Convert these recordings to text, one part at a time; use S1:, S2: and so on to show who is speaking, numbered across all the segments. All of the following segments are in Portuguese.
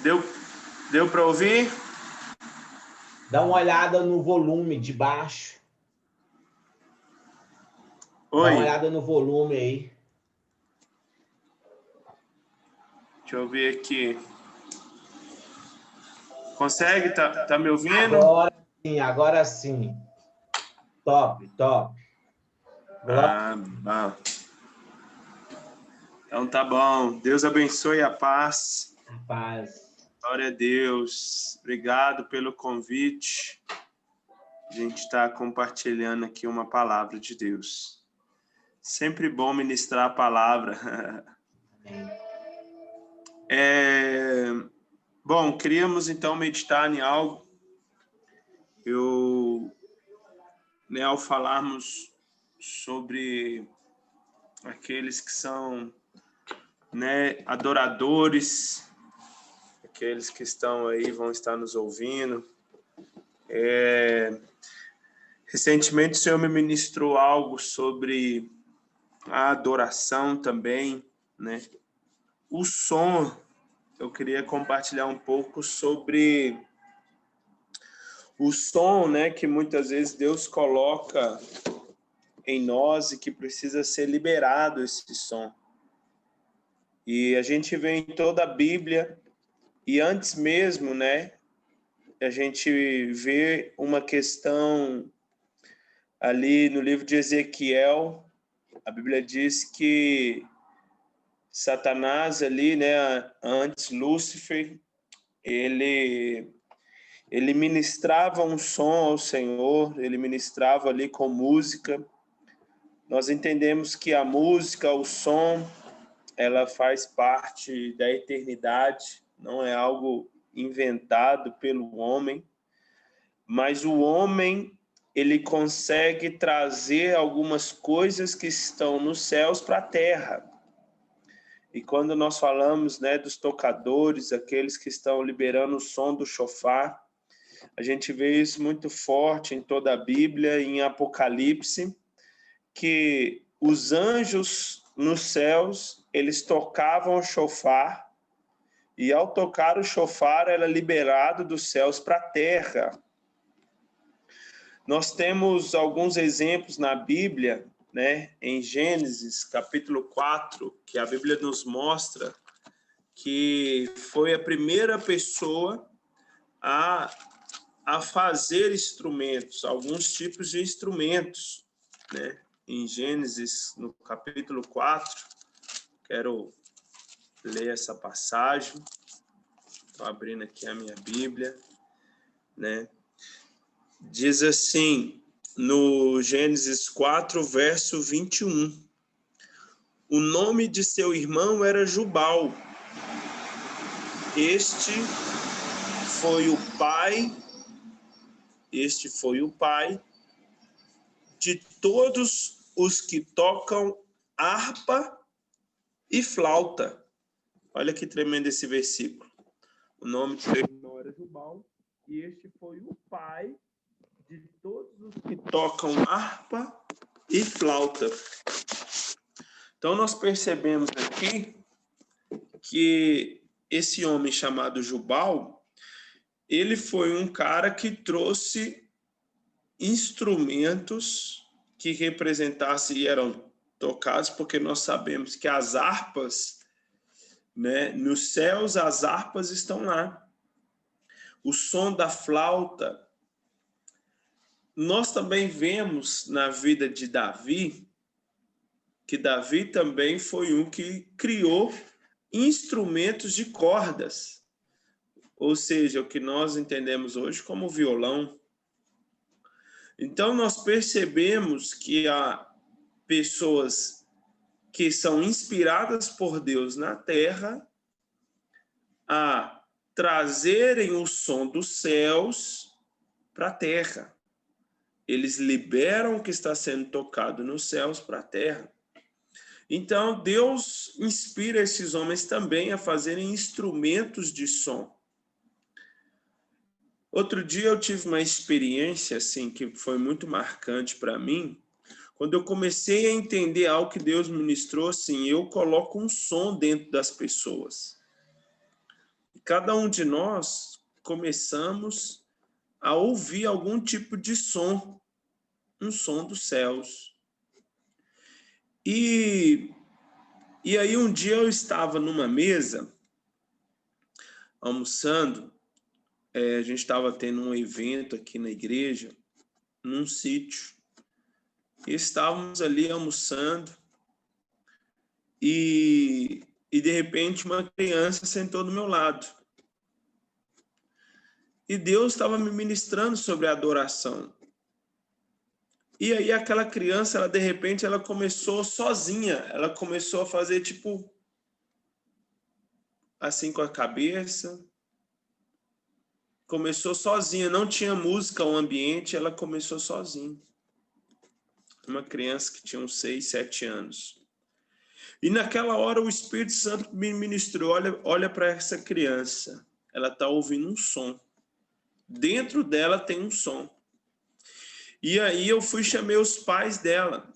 S1: Deu, deu para ouvir?
S2: Dá uma olhada no volume de baixo.
S1: Oi.
S2: Dá uma olhada no volume aí.
S1: Deixa eu ver aqui. Consegue? Tá me ouvindo?
S2: Agora sim. Top.
S1: Bom. Então tá bom. Deus abençoe a paz.
S2: A paz.
S1: Glória a Deus. Obrigado pelo convite. A gente está compartilhando aqui uma palavra de Deus. Sempre bom ministrar a palavra. Bom, queríamos então meditar em algo. Ao falarmos sobre aqueles que são, adoradores, aqueles que estão aí, vão estar nos ouvindo. Recentemente o Senhor me ministrou algo sobre a adoração também, né? O som, eu queria compartilhar um pouco sobre o som, né, que muitas vezes Deus coloca em nós e que precisa ser liberado esse som. E a gente vê em toda a Bíblia, e antes mesmo, né, a gente vê uma questão ali no livro de Ezequiel. A Bíblia diz que Satanás ali, né, antes Lúcifer, ele ministrava um som ao Senhor, ele ministrava ali com música. Nós entendemos que a música, o som, ela faz parte da eternidade, não é algo inventado pelo homem, mas o homem, ele consegue trazer algumas coisas que estão nos céus para a terra. E quando nós falamos, né, dos tocadores, aqueles que estão liberando o som do chofar, a gente vê isso muito forte em toda a Bíblia, em Apocalipse, que os anjos nos céus, eles tocavam o chofar, e ao tocar o chofar era liberado dos céus para a terra. Nós temos alguns exemplos na Bíblia, né, em Gênesis, capítulo 4, que a Bíblia nos mostra que foi a primeira pessoa a fazer instrumentos, alguns tipos de instrumentos, né? Em Gênesis, no capítulo 4, quero ler essa passagem. Estou abrindo aqui a minha Bíblia, né? Diz assim, no Gênesis 4, verso 21. O nome de seu irmão era Jubal. Este foi o pai de todos os que tocam harpa e flauta. Olha que tremendo esse versículo. O nome de seu irmão era Jubal, e este foi o pai de todos os que tocam harpa e flauta. Então nós percebemos aqui que esse homem chamado Jubal, ele foi um cara que trouxe instrumentos que representassem e eram tocados, porque nós sabemos que as harpas, né, nos céus as harpas estão lá. O som da flauta. Nós também vemos na vida de Davi, que Davi também foi um que criou instrumentos de cordas, ou seja, o que nós entendemos hoje como violão. Então, nós percebemos que há pessoas que são inspiradas por Deus na terra a trazerem o som dos céus para a terra. Eles liberam o que está sendo tocado nos céus para a terra. Então, Deus inspira esses homens também a fazerem instrumentos de som. Outro dia eu tive uma experiência assim que foi muito marcante para mim, quando eu comecei a entender algo que Deus ministrou, assim, eu coloco um som dentro das pessoas. cada um de nós começamos a ouvir algum tipo de som, um som dos céus. E aí um dia eu estava numa mesa, almoçando, a gente estava tendo um evento aqui na igreja, num sítio, e estávamos ali almoçando, e de repente uma criança sentou do meu lado. E Deus estava me ministrando sobre a adoração. E aí aquela criança, ela de repente, ela começou sozinha, ela começou a fazer tipo assim com a cabeça, começou sozinha, não tinha música no ambiente, ela começou sozinha. Uma criança que tinha uns 6, 7 anos. E naquela hora o Espírito Santo me ministrou, olha para essa criança, ela está ouvindo um som. Dentro dela tem um som. E aí eu chamei os pais dela.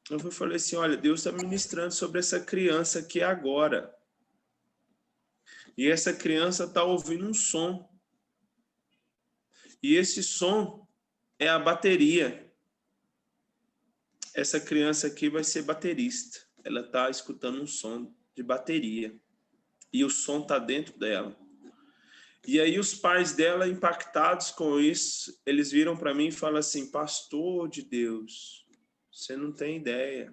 S1: Eu falei assim, olha, Deus está ministrando sobre essa criança aqui agora. E essa criança está ouvindo um som. E esse som é a bateria. Essa criança aqui vai ser baterista. Ela está escutando um som de bateria. E o som está dentro dela. E aí os pais dela, impactados com isso, eles viram para mim e falaram assim, pastor de Deus, você não tem ideia.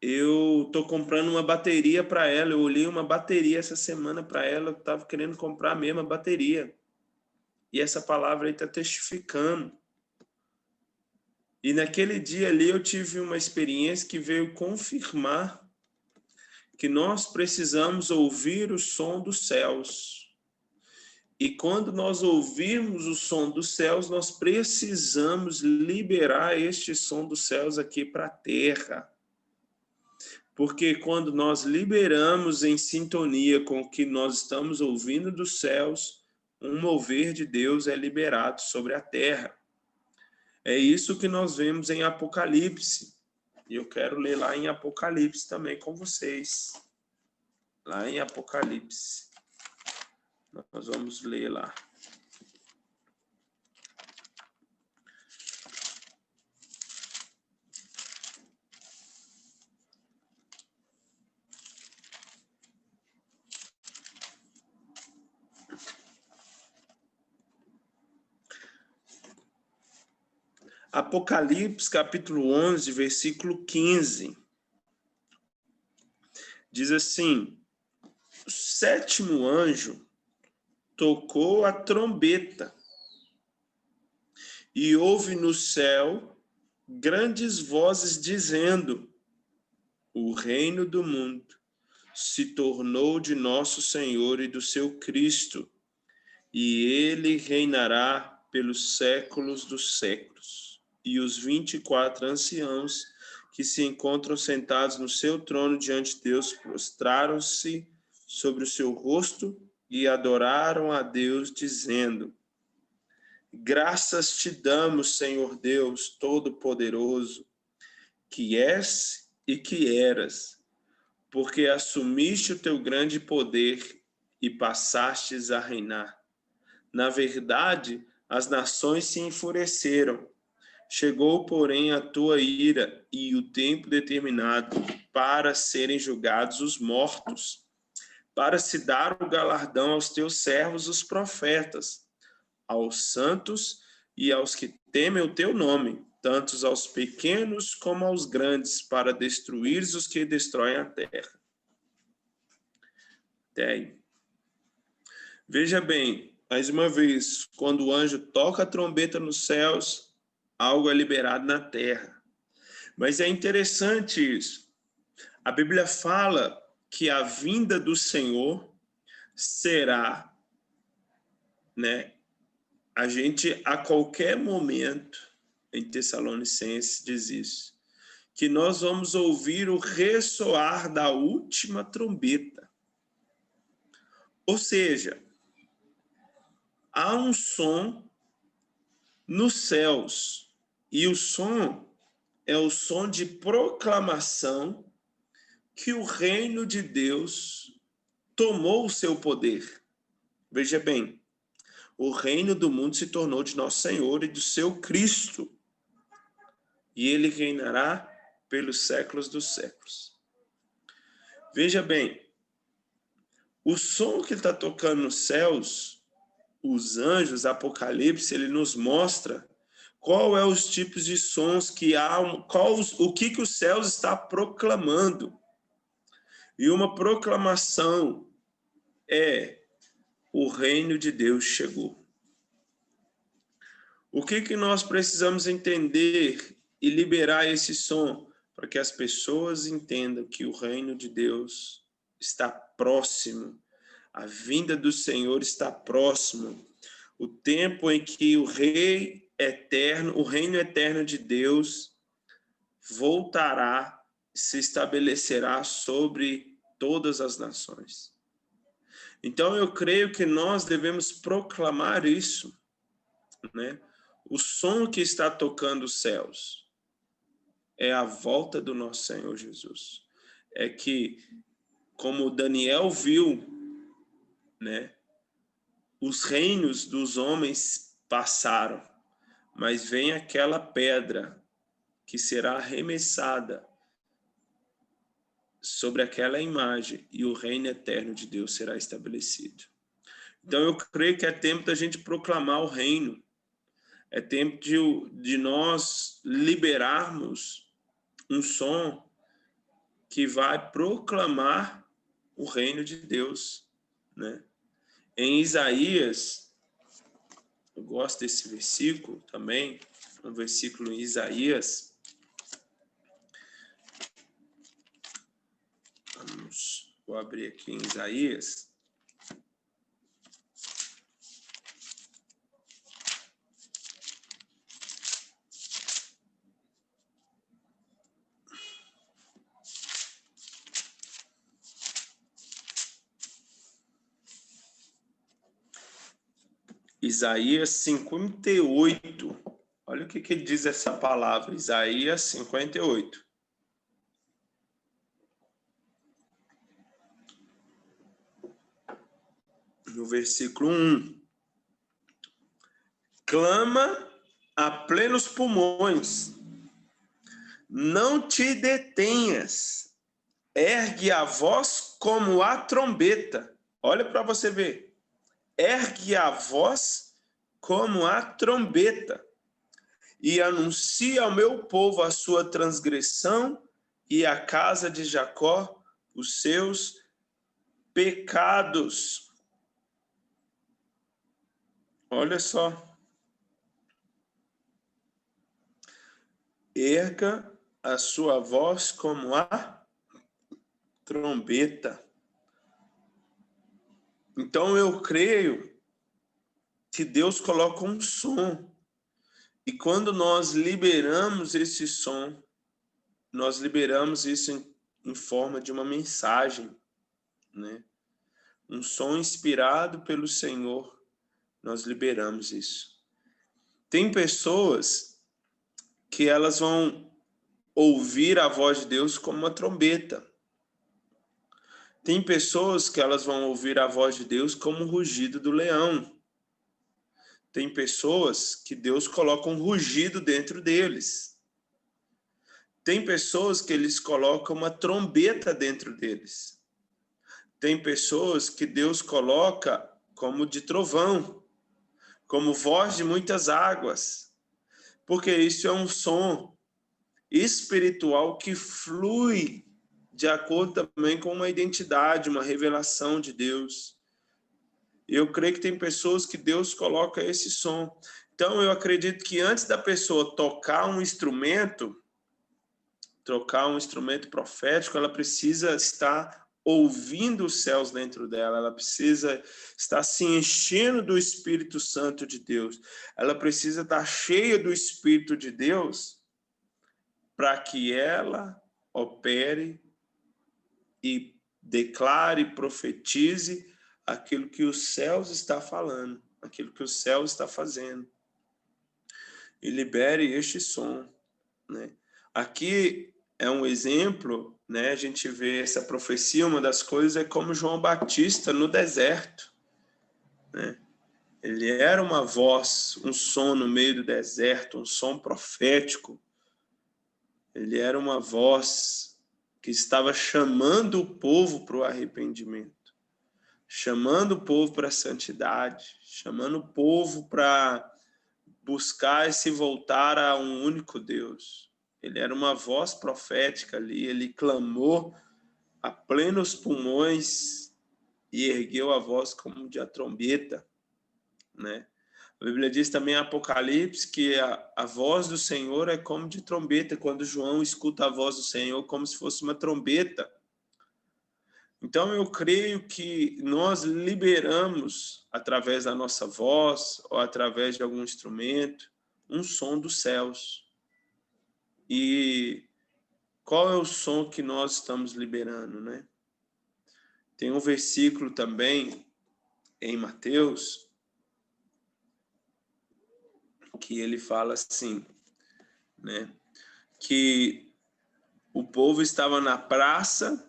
S1: Eu estou comprando uma bateria para ela, eu olhei uma bateria essa semana para ela, eu estava querendo comprar a mesma bateria. E essa palavra aí está testificando. E naquele dia ali eu tive uma experiência que veio confirmar que nós precisamos ouvir o som dos céus. E quando nós ouvirmos o som dos céus, nós precisamos liberar este som dos céus aqui para a terra. Porque quando nós liberamos em sintonia com o que nós estamos ouvindo dos céus, um mover de Deus é liberado sobre a terra. É isso que nós vemos em Apocalipse. E eu quero ler lá em Apocalipse também com vocês. Lá em Apocalipse. Nós vamos ler lá. Apocalipse, capítulo 11, versículo 15. Diz assim, o 7º anjo tocou a trombeta e houve no céu grandes vozes dizendo, o reino do mundo se tornou de nosso Senhor e do seu Cristo, e ele reinará pelos séculos dos séculos. E os 24 anciãos que se encontram sentados no seu trono diante de Deus prostraram-se sobre o seu rosto e adoraram a Deus, dizendo, graças te damos, Senhor Deus Todo-Poderoso, que és e que eras, porque assumiste o teu grande poder e passastes a reinar. Na verdade, as nações se enfureceram. Chegou, porém, a tua ira e o tempo determinado para serem julgados os mortos, para se dar o galardão aos teus servos, os profetas, aos santos e aos que temem o teu nome, tanto aos pequenos como aos grandes, para destruir os que destroem a terra. Até aí. Veja bem, mais uma vez, quando o anjo toca a trombeta nos céus, algo é liberado na terra. Mas é interessante isso. A Bíblia fala que a vinda do Senhor será, né? A gente, a qualquer momento, em Tessalonicenses diz isso, que nós vamos ouvir o ressoar da última trombeta. Ou seja, há um som nos céus, e o som é o som de proclamação que o reino de Deus tomou o seu poder. Veja bem, o reino do mundo se tornou de nosso Senhor e do seu Cristo, e ele reinará pelos séculos dos séculos. Veja bem, o som que está tocando nos céus, os anjos, Apocalipse, ele nos mostra qual é os tipos de sons que há, o que os céus está proclamando. E uma proclamação é: o reino de Deus chegou. O que nós precisamos entender e liberar esse som para que as pessoas entendam que o reino de Deus está próximo, a vinda do Senhor está próximo, o tempo em que o reino eterno de Deus voltará, se estabelecerá sobre todas as nações. Então eu creio que nós devemos proclamar isso, né? O som que está tocando os céus é a volta do nosso Senhor Jesus. É que, como Daniel viu, né, os reinos dos homens passaram, mas vem aquela pedra que será arremessada sobre aquela imagem e o reino eterno de Deus será estabelecido. Então eu creio que é tempo da gente proclamar o reino. É tempo de nós liberarmos um som que vai proclamar o reino de Deus, né? Em Isaías, eu gosto desse versículo também, um versículo em Isaías. Vou abrir aqui em Isaías. Isaías 58. Olha o que diz essa palavra, Isaías 58. No versículo 1. Clama a plenos pulmões, não te detenhas, ergue a voz como a trombeta. Olha para você ver. Ergue a voz como a trombeta e anuncia ao meu povo a sua transgressão e à casa de Jacó os seus pecados. Olha só. Erga a sua voz como a trombeta. Então eu creio que Deus coloca um som. E quando nós liberamos esse som, nós liberamos isso em forma de uma mensagem, né? Um som inspirado pelo Senhor, nós liberamos isso. Tem pessoas que elas vão ouvir a voz de Deus como uma trombeta. Tem pessoas que elas vão ouvir a voz de Deus como o rugido do leão. Tem pessoas que Deus coloca um rugido dentro deles. Tem pessoas que eles colocam uma trombeta dentro deles. Tem pessoas que Deus coloca como de trovão, como voz de muitas águas. Porque isso é um som espiritual que flui de acordo também com uma identidade, uma revelação de Deus. Eu creio que tem pessoas que Deus coloca esse som. Então, eu acredito que antes da pessoa tocar um instrumento profético, ela precisa estar ouvindo os céus dentro dela, ela precisa estar se enchendo do Espírito Santo de Deus, ela precisa estar cheia do Espírito de Deus para que ela opere e declare, profetize aquilo que os céus está falando, aquilo que o céu está fazendo. E libere este som, né? Aqui é um exemplo, né, a gente vê essa profecia, uma das coisas é como João Batista no deserto, né? Ele era uma voz, um som no meio do deserto, um som profético. Ele era uma voz que estava chamando o povo para o arrependimento, chamando o povo para a santidade, chamando o povo para buscar e se voltar a um único Deus. Ele era uma voz profética ali, ele clamou a plenos pulmões e ergueu a voz como de a trombeta, né? A Bíblia diz também em Apocalipse que a voz do Senhor é como de trombeta, quando João escuta a voz do Senhor como se fosse uma trombeta. Então eu creio que nós liberamos, através da nossa voz ou através de algum instrumento, um som dos céus. E qual é o som que nós estamos liberando, né? Tem um versículo também em Mateus que ele fala assim, né? Que o povo estava na praça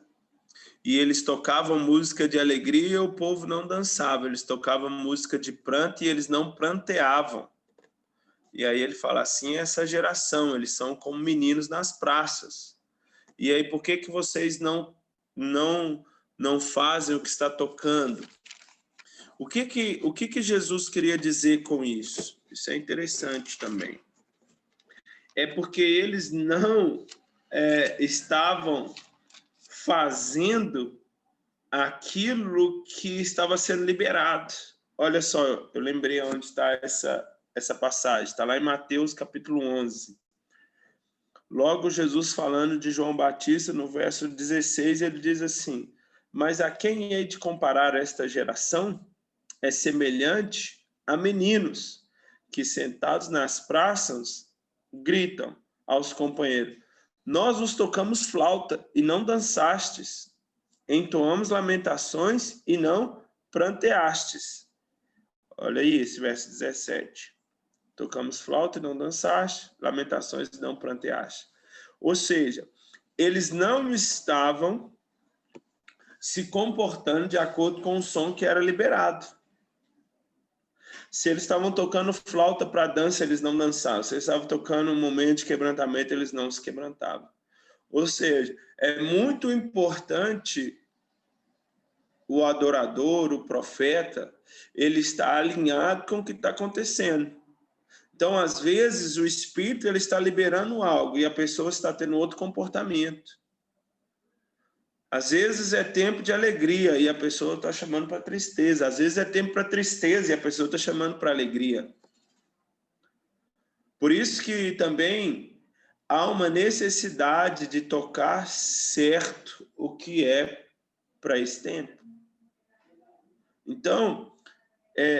S1: e eles tocavam música de alegria e o povo não dançava. Eles tocavam música de pranto e eles não pranteavam. E aí ele fala assim, essa geração, eles são como meninos nas praças. E aí por que vocês não fazem o que está tocando? O que Jesus queria dizer com isso? Isso é interessante também. É porque eles não estavam fazendo aquilo que estava sendo liberado. Olha só, eu lembrei onde está essa passagem. Está lá em Mateus capítulo 11. Logo Jesus falando de João Batista, no verso 16, ele diz assim, mas a quem hei de comparar esta geração? É semelhante a meninos que sentados nas praças gritam aos companheiros, nós nos tocamos flauta e não dançastes, entoamos lamentações e não pranteastes. Olha aí esse verso 17. Tocamos flauta e não dançaste, lamentações e não pranteaste. Ou seja, eles não estavam se comportando de acordo com o som que era liberado. Se eles estavam tocando flauta para dança, eles não dançavam. Se eles estavam tocando um momento de quebrantamento, eles não se quebrantavam. Ou seja, é muito importante o adorador, o profeta, ele está alinhado com o que está acontecendo. Então, às vezes, o Espírito ele está liberando algo e a pessoa está tendo outro comportamento. Às vezes é tempo de alegria e a pessoa está chamando para tristeza. Às vezes é tempo para tristeza e a pessoa está chamando para alegria. Por isso que também há uma necessidade de tocar certo o que é para esse tempo. Então,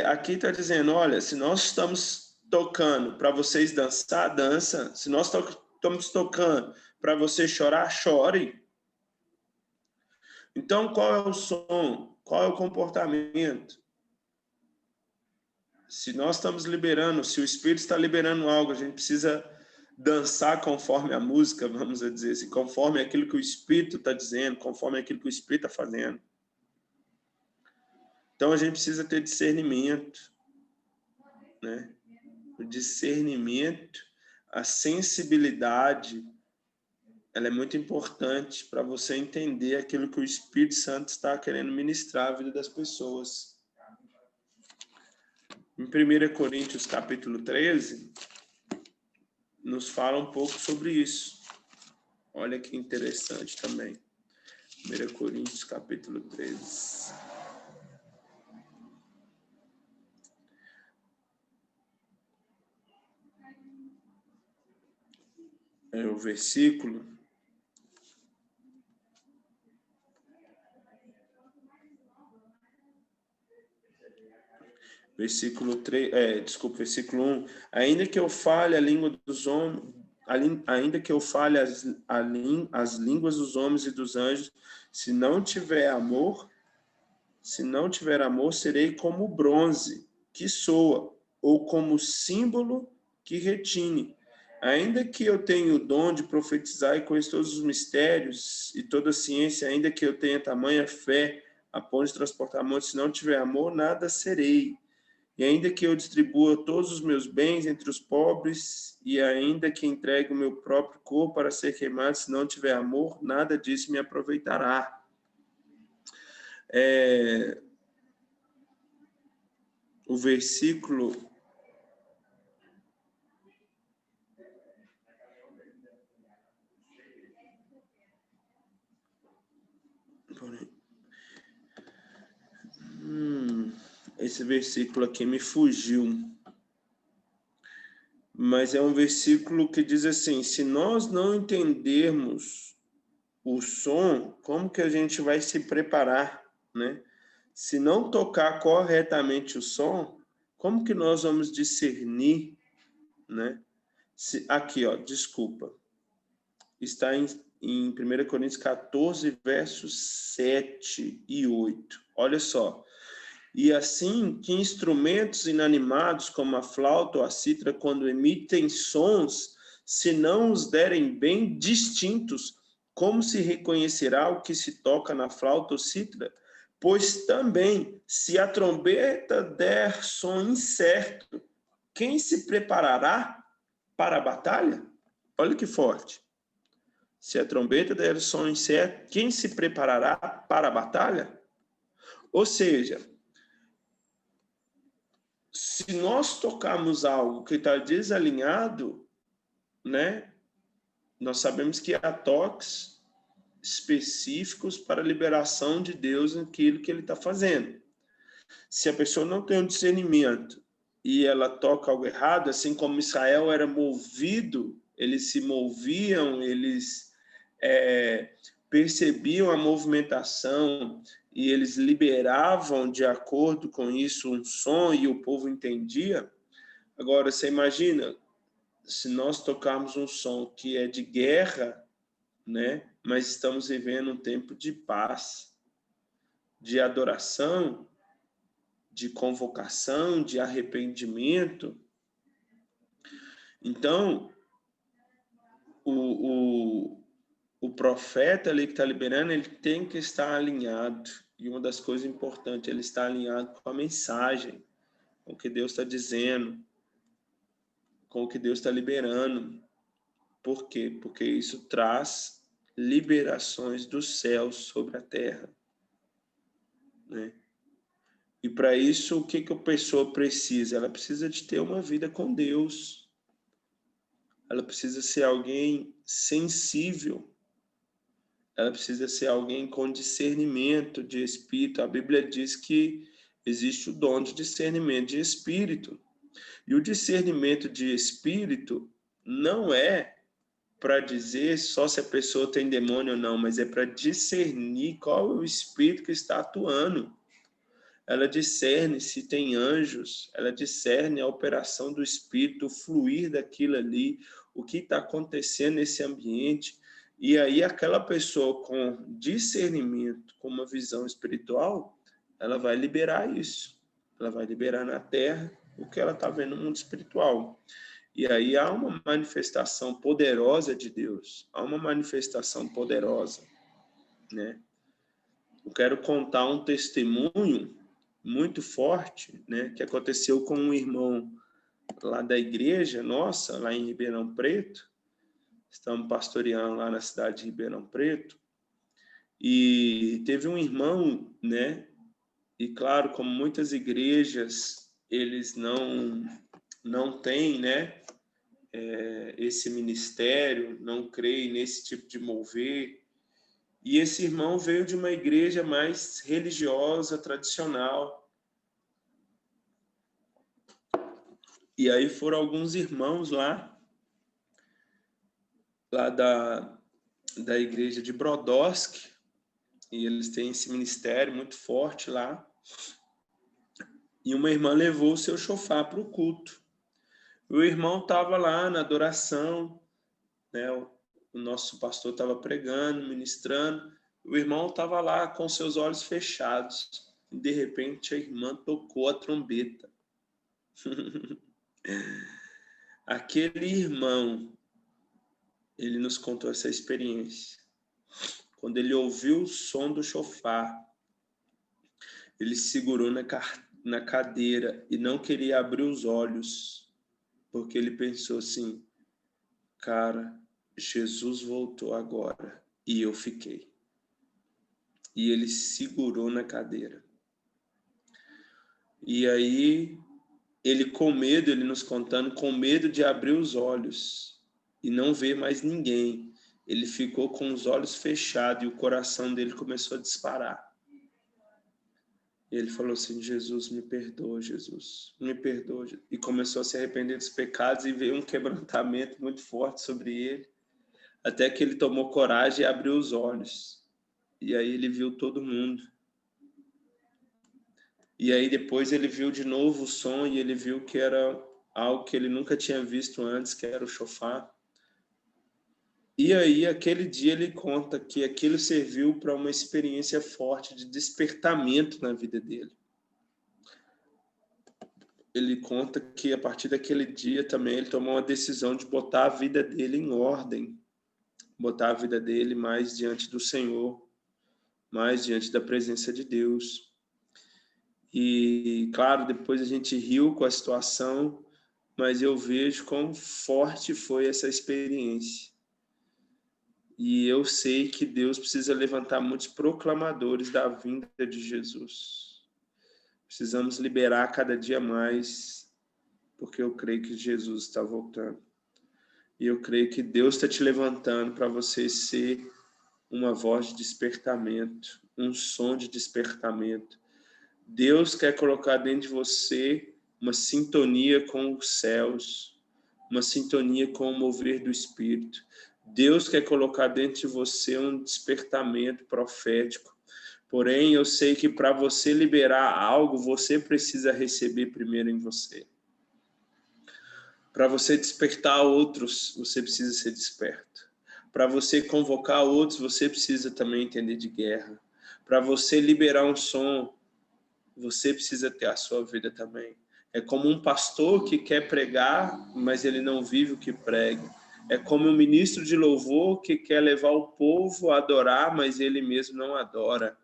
S1: aqui está dizendo, olha, se nós estamos tocando para vocês dançar, dança. Se nós estamos tocando para você chorar, chore. Então, qual é o som? Qual é o comportamento? Se nós estamos liberando, se o Espírito está liberando algo, a gente precisa dançar conforme a música, vamos dizer assim, conforme aquilo que o Espírito está dizendo, conforme aquilo que o Espírito está fazendo. Então, a gente precisa ter discernimento, né? O discernimento, a sensibilidade, ela é muito importante para você entender aquilo que o Espírito Santo está querendo ministrar à vida das pessoas. Em 1 Coríntios capítulo 13, nos fala um pouco sobre isso. Olha que interessante também. 1 Coríntios capítulo 13. É o versículo... Versículo versículo 1. Ainda que eu fale a língua dos homens, ainda que eu fale as línguas dos homens e dos anjos, se não tiver amor, serei como bronze que soa, ou como símbolo que retine. Ainda que eu tenha o dom de profetizar e conheça todos os mistérios e toda a ciência, ainda que eu tenha tamanha fé a ponto de transportar montes, se não tiver amor, nada serei. E ainda que eu distribua todos os meus bens entre os pobres, e ainda que entregue o meu próprio corpo para ser queimado, se não tiver amor, nada disso me aproveitará. O versículo... Esse versículo aqui me fugiu. Mas é um versículo que diz assim: se nós não entendermos o som, como que a gente vai se preparar, né? Se não tocar corretamente o som, como que nós vamos discernir, né? Aqui, ó, desculpa. Está em 1 Coríntios 14, versos 7 e 8. Olha só. E assim que instrumentos inanimados como a flauta ou a cítara, quando emitem sons, se não os derem bem distintos, como se reconhecerá o que se toca na flauta ou cítara? Pois também, se a trombeta der som incerto, quem se preparará para a batalha? Olha que forte. Se a trombeta der som incerto, quem se preparará para a batalha? Ou seja, se nós tocarmos algo que está desalinhado, né, nós sabemos que há toques específicos para a liberação de Deus naquilo que ele está fazendo. Se a pessoa não tem um discernimento e ela toca algo errado, assim como Israel era movido, eles se moviam, eles percebiam a movimentação e eles liberavam de acordo com isso um som e o povo entendia. Agora, você imagina, se nós tocarmos um som que é de guerra, né? Mas estamos vivendo um tempo de paz, de adoração, de convocação, de arrependimento. Então, o profeta ali que está liberando, ele tem que estar alinhado. E uma das coisas importantes, ele está alinhado com a mensagem, com o que Deus está dizendo, com o que Deus está liberando. Por quê? Porque isso traz liberações dos céus sobre a terra, né? E para isso, o que a pessoa precisa? Ela precisa de ter uma vida com Deus. Ela precisa ser alguém sensível. Ela precisa ser alguém com discernimento de espírito. A Bíblia diz que existe o dom de discernimento de espírito. E o discernimento de espírito não é para dizer só se a pessoa tem demônio ou não, mas é para discernir qual é o espírito que está atuando. Ela discerne se tem anjos, ela discerne a operação do espírito, o fluir daquilo ali, o que está acontecendo nesse ambiente. E aí aquela pessoa com discernimento, com uma visão espiritual, ela vai liberar isso. Ela vai liberar na terra o que ela está vendo no mundo espiritual. E aí há uma manifestação poderosa de Deus, há uma manifestação poderosa, né? Eu quero contar um testemunho muito forte, né, que aconteceu com um irmão lá da igreja nossa, lá em Ribeirão Preto. Estamos pastoreando lá na cidade de Ribeirão Preto. E teve um irmão, né, e claro, como muitas igrejas, eles não têm, né, esse ministério, não creem nesse tipo de mover. E esse irmão veio de uma igreja mais religiosa, tradicional. E aí foram alguns irmãos lá da igreja de Brodowski, e eles têm esse ministério muito forte lá. E uma irmã levou o seu chofar para o culto. O irmão estava lá na adoração, né? O nosso pastor estava pregando, ministrando. O irmão estava lá com seus olhos fechados. E de repente a irmã tocou a trombeta. Aquele irmão, ele nos contou essa experiência. Quando ele ouviu o som do chofar, ele se segurou na cadeira e não queria abrir os olhos, porque ele pensou assim, cara, Jesus voltou agora e eu fiquei. E ele segurou na cadeira. E aí, ele com medo, ele nos contando, com medo de abrir os olhos e não ver mais ninguém. Ele ficou com os olhos fechados e o coração dele começou a disparar. E ele falou assim, Jesus, me perdoa, Jesus, me perdoa. E começou a se arrepender dos pecados e veio um quebrantamento muito forte sobre ele, até que ele tomou coragem e abriu os olhos. E aí ele viu todo mundo. E aí depois ele viu de novo o som e ele viu que era algo que ele nunca tinha visto antes, que era o chofar. E aí aquele dia ele conta que aquilo serviu para uma experiência forte de despertamento na vida dele. Ele conta que a partir daquele dia também ele tomou uma decisão de botar a vida dele em ordem, botar a vida dele mais diante do Senhor, mais diante da presença de Deus. E, claro, depois a gente riu com a situação, mas eu vejo quão forte foi essa experiência. E eu sei que Deus precisa levantar muitos proclamadores da vinda de Jesus. Precisamos liberar cada dia mais, porque eu creio que Jesus está voltando. E eu creio que Deus está te levantando para você ser uma voz de despertamento, um som de despertamento. Deus quer colocar dentro de você uma sintonia com os céus, uma sintonia com o mover do Espírito. Deus quer colocar dentro de você um despertamento profético. Porém, eu sei que para você liberar algo, você precisa receber primeiro em você. Para você despertar outros, você precisa ser desperto. Para você convocar outros, você precisa também entender de guerra. Para você liberar um som, você precisa ter a sua vida também. É como um pastor que quer pregar, mas ele não vive o que prega. É como um ministro de louvor que quer levar o povo a adorar, mas ele mesmo não adora.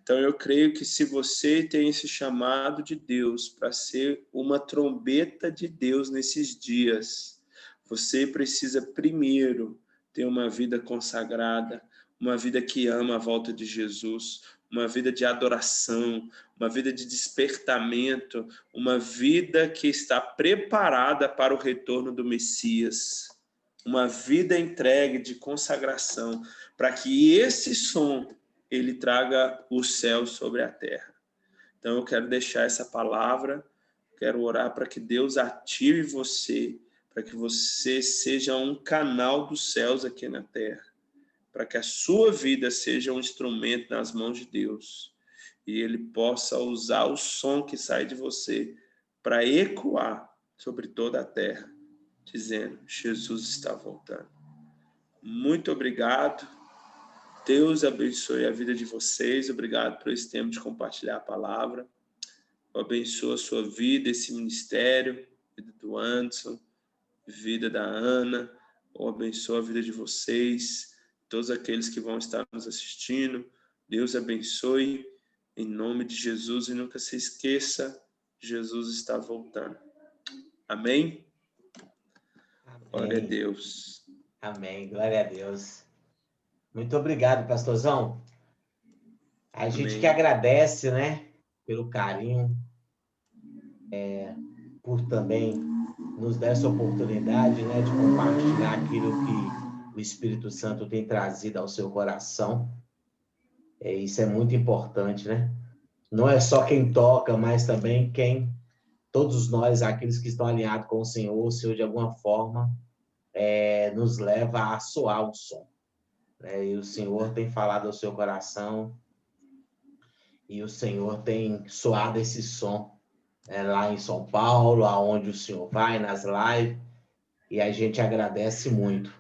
S1: Então eu creio que se você tem esse chamado de Deus para ser uma trombeta de Deus nesses dias, você precisa primeiro ter uma vida consagrada, uma vida que ama a volta de Jesus, uma vida de adoração, uma vida de despertamento, uma vida que está preparada para o retorno do Messias, uma vida entregue de consagração, para que esse som ele traga o céu sobre a terra. Então eu quero deixar essa palavra, quero orar para que Deus ative você, para que você seja um canal dos céus aqui na terra, para que a sua vida seja um instrumento nas mãos de Deus e Ele possa usar o som que sai de você para ecoar sobre toda a terra, dizendo, Jesus está voltando. Muito obrigado. Deus abençoe a vida de vocês. Obrigado por esse tempo de compartilhar a palavra. Eu abençoo a sua vida, esse ministério, vida do Anderson, vida da Ana. Eu abençoo a vida de vocês, todos aqueles que vão estar nos assistindo. Deus abençoe em nome de Jesus e nunca se esqueça, Jesus está voltando. Amém?
S2: Amém.
S1: Glória a Deus.
S2: Amém. Glória a Deus. Muito obrigado, pastorzão. A gente que agradece, né, pelo carinho, por também nos dar essa oportunidade, né, de compartilhar aquilo que o Espírito Santo tem trazido ao seu coração. Isso é muito importante, né? Não é só quem toca, mas também todos nós, aqueles que estão alinhados com o Senhor, de alguma forma, nos leva a soar o som. Né? E o Senhor tem falado ao seu coração, e o Senhor tem soado esse som lá em São Paulo, aonde o Senhor vai, nas lives, e a gente agradece muito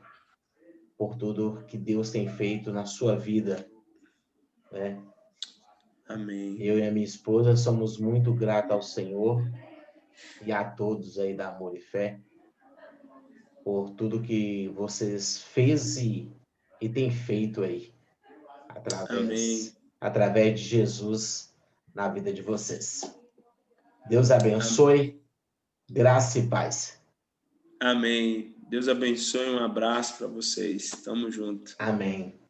S2: por tudo que Deus tem feito na sua vida. Né?
S1: Amém.
S2: Eu e a minha esposa somos muito gratos ao Senhor e a todos aí da Amor e Fé, por tudo que vocês fez e tem feito aí,
S1: Amém.
S2: através de Jesus na vida de vocês. Deus
S1: Amém.
S2: abençoe, graça e paz.
S1: Amém. Deus abençoe, um abraço para vocês. Tamo junto.
S2: Amém.